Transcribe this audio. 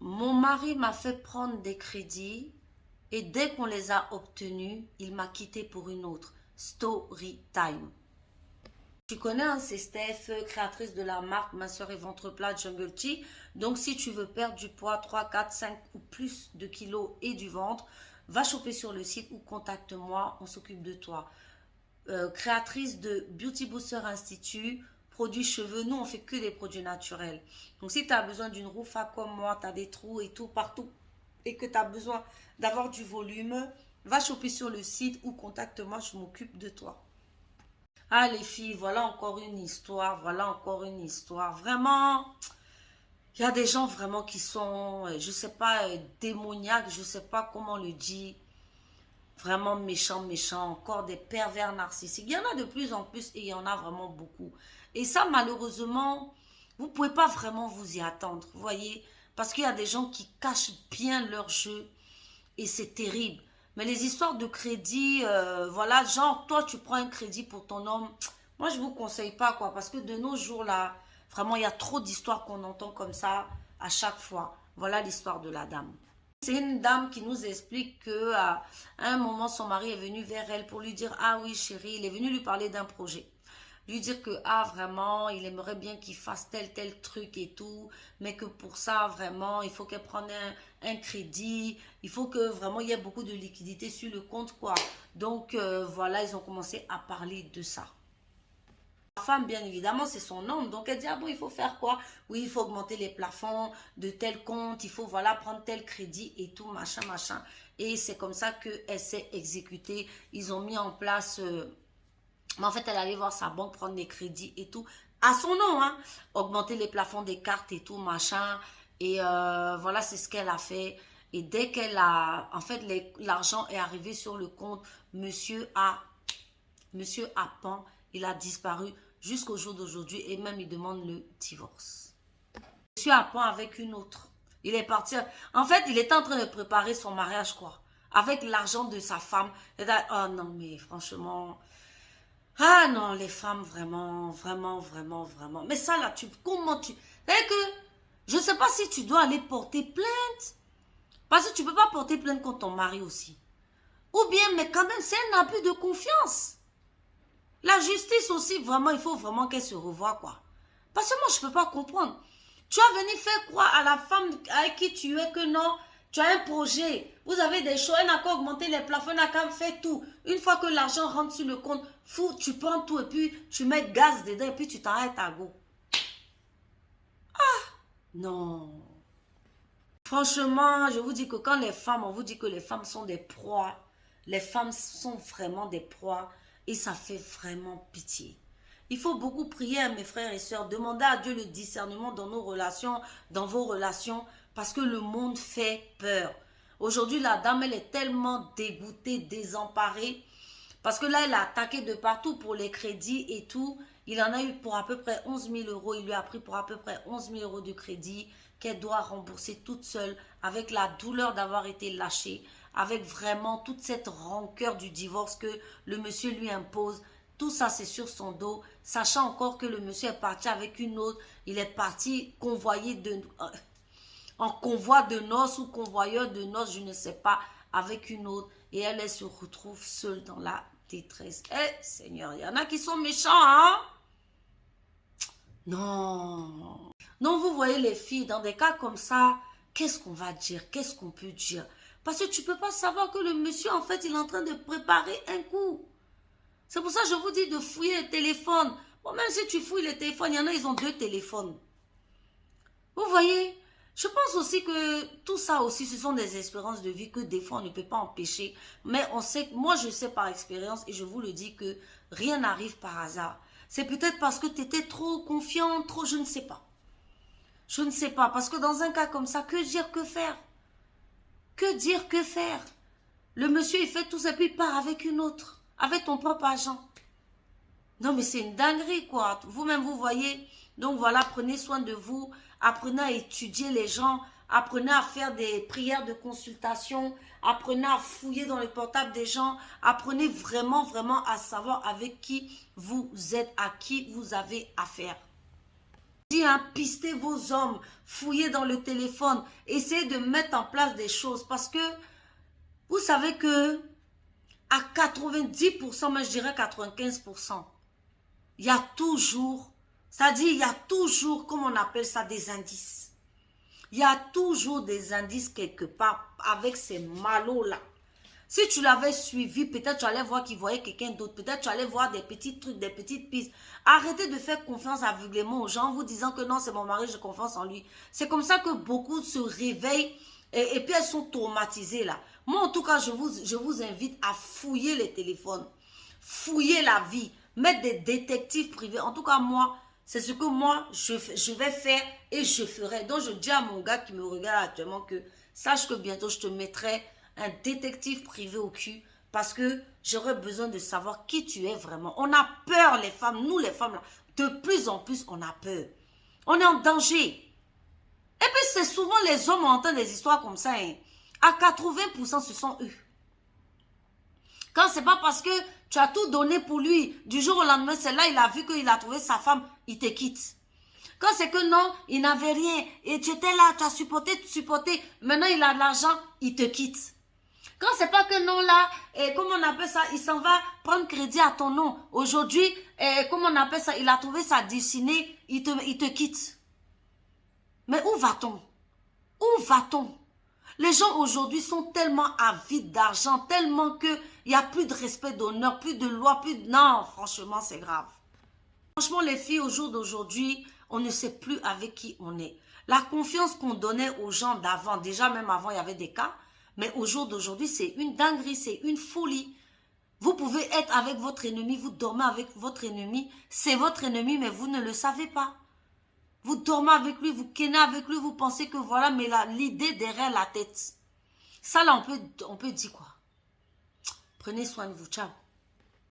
Mon mari m'a fait prendre des crédits et dès qu'on les a obtenus, il m'a quitté pour une autre. Story time. Tu connais, hein, c'est Steph, créatrice de la marque Ma Soeur et Ventre Plat Jungle Tea. Donc, si tu veux perdre du poids, 3, 4, 5 ou plus de kilos et du ventre, va choper sur le site ou contacte-moi, on s'occupe de toi. Créatrice de Beauty Booster Institute, produits cheveux, nous on fait que des produits naturels. Donc si tu as besoin d'une roufa comme moi, tu as des trous et tout partout et que tu as besoin d'avoir du volume, va choper sur le site ou contacte-moi, je m'occupe de toi. Ah les filles, voilà encore une histoire, voilà encore une histoire. Vraiment, il y a des gens vraiment qui sont, je sais pas, démoniaques, je sais pas comment on le dit. Vraiment méchants, méchants, encore des pervers narcissiques. Il y en a de plus en plus et il y en a vraiment beaucoup. Et ça, malheureusement, vous ne pouvez pas vraiment vous y attendre, vous voyez, parce qu'il y a des gens qui cachent bien leur jeu et c'est terrible. Mais les histoires de crédit, voilà, genre, toi, tu prends un crédit pour ton homme, moi, je ne vous conseille pas, quoi, parce que de nos jours, là, vraiment, il y a trop d'histoires qu'on entend comme ça à chaque fois. Voilà l'histoire de la dame. C'est une dame qui nous explique que à un moment, son mari est venu vers elle pour lui dire, ah oui chérie, il est venu lui parler d'un projet. Lui dire que, ah vraiment, il aimerait bien qu'il fasse tel truc et tout, mais que pour ça, vraiment, il faut qu'elle prenne un crédit, il faut que vraiment il y ait beaucoup de liquidité sur le compte, quoi. Donc, voilà, ils ont commencé à parler de ça. La femme, bien évidemment, c'est son homme. Donc, elle dit, ah bon, il faut faire quoi? Oui, il faut augmenter les plafonds de tel compte, il faut, voilà, prendre tel crédit et tout, machin, machin. Et c'est comme ça qu'elle s'est exécutée. Ils ont mis en place... mais en fait, elle allait voir sa banque, prendre des crédits et tout. À son nom, hein. Augmenter les plafonds des cartes et tout, machin. Et voilà, c'est ce qu'elle a fait. Et dès qu'elle a... En fait, l'argent est arrivé sur le compte. Monsieur a pan, il a disparu jusqu'au jour d'aujourd'hui et même il demande le divorce. Monsieur a pan avec une autre. Il est parti. En fait, il était en train de préparer son mariage, quoi. Avec l'argent de sa femme. Oh non, mais franchement. Ah non, les femmes, vraiment, vraiment, vraiment, vraiment. Mais ça, là, comment tu. C'est que. Je ne sais pas si tu dois aller porter plainte. Parce que tu ne peux pas porter plainte contre ton mari aussi. Ou bien, mais quand même, c'est un abus de confiance. La justice aussi, vraiment, il faut vraiment qu'elle se revoie, quoi. Parce que moi, je ne peux pas comprendre. Tu as venu faire croire à la femme avec qui tu es que non, tu as un projet, vous avez des choses, elle n'a qu'à augmenter les plafonds, elle n'a qu'à faire tout. Une fois que l'argent rentre sur le compte, fou, tu prends tout et puis tu mets gaz dedans et puis tu t'arrêtes à go. Non. Franchement, je vous dis que quand les femmes, on vous dit que les femmes sont des proies, les femmes sont vraiment des proies et ça fait vraiment pitié. Il faut beaucoup prier, mes frères et sœurs, demander à Dieu le discernement dans nos relations, dans vos relations, parce que le monde fait peur. Aujourd'hui, la dame, elle est tellement dégoûtée, désemparée, parce que là, elle a attaqué de partout pour les crédits et tout. Il en a eu pour à peu près 11 000 euros. Il lui a pris pour à peu près 11 000 euros de crédit qu'elle doit rembourser toute seule, avec la douleur d'avoir été lâchée, avec vraiment toute cette rancœur du divorce que le monsieur lui impose. Tout ça, c'est sur son dos, sachant encore que le monsieur est parti avec une autre. Il est parti en convoi de noces ou convoyeur de noces, je ne sais pas, avec une autre. Et elle se retrouve seule dans la détresse. Eh, Seigneur, il y en a qui sont méchants, hein? Non. Non, vous voyez les filles, dans des cas comme ça, qu'est-ce qu'on va dire? Qu'est-ce qu'on peut dire? Parce que tu ne peux pas savoir que le monsieur, en fait, il est en train de préparer un coup. C'est pour ça que je vous dis de fouiller les téléphones. Bon, même si tu fouilles les téléphones, il y en a, ils ont 2 téléphones. Vous voyez? Je pense aussi que tout ça aussi, ce sont des espérances de vie que des fois, on ne peut pas empêcher. Mais on sait, moi, je sais par expérience et je vous le dis que rien n'arrive par hasard. C'est peut-être parce que tu étais trop confiant, trop, je ne sais pas. Je ne sais pas, parce que dans un cas comme ça, que dire, que faire? Que dire, que faire? Le monsieur, il fait tout ça, puis il part avec une autre, avec ton propre agent. Non, mais c'est une dinguerie, quoi. Vous-même, vous voyez. Donc, voilà, prenez soin de vous. Apprenez à étudier les gens. Apprenez à faire des prières de consultation. Apprenez à fouiller dans les portables des gens. Apprenez vraiment, vraiment à savoir avec qui vous êtes, à qui vous avez affaire. dis, hein, pistez vos hommes, fouillez dans le téléphone, essayez de mettre en place des choses parce que vous savez que à 90%, mais je dirais 95%, il y a toujours, c'est-à-dire il y a toujours, comme on appelle ça, des indices. Il y a toujours des indices quelque part avec ces malots-là. Si tu l'avais suivi, peut-être tu allais voir qu'il voyait quelqu'un d'autre. Peut-être tu allais voir des petits trucs, des petites pistes. Arrêtez de faire confiance aveuglément aux gens en vous disant que non, c'est mon mari, j'ai confiance en lui. C'est comme ça que beaucoup se réveillent et puis elles sont traumatisées là. Moi, en tout cas, je vous invite à fouiller les téléphones, fouiller la vie, mettre des détectives privés. En tout cas, moi, c'est ce que moi, je vais faire et je ferai. Donc, je dis à mon gars qui me regarde actuellement que sache que bientôt, je te mettrai un détective privé au cul parce que j'aurais besoin de savoir qui tu es vraiment. On a peur, les femmes, nous les femmes, là, de plus en plus, on a peur. On est en danger. Et puis, c'est souvent les hommes, on entend des histoires comme ça. Hein. À 80%, ce sont eux. Quand c'est pas parce que tu as tout donné pour lui, du jour au lendemain, c'est là, il a vu qu'il a trouvé sa femme, il te quitte. Quand c'est que non, il n'avait rien, et tu étais là, tu as supporté, maintenant il a de l'argent, il te quitte. Quand c'est pas que non là, comment on appelle ça, il s'en va prendre crédit à ton nom. Aujourd'hui, comment on appelle ça, il a trouvé sa destinée, il te quitte. Mais où va-t-on? Où va-t-on? Les gens aujourd'hui sont tellement avides d'argent, tellement qu'il n'y a plus de respect d'honneur, plus de loi, plus de... Non, franchement, c'est grave. Franchement, les filles, au jour d'aujourd'hui, on ne sait plus avec qui on est. La confiance qu'on donnait aux gens d'avant, déjà même avant, il y avait des cas, mais au jour d'aujourd'hui, c'est une dinguerie, c'est une folie. Vous pouvez être avec votre ennemi, vous dormez avec votre ennemi, c'est votre ennemi, mais vous ne le savez pas. Vous dormez avec lui, vous kennez avec lui, vous pensez que voilà, mais l'idée derrière la tête. Ça là, on peut dire quoi? Prenez soin de vous, ciao.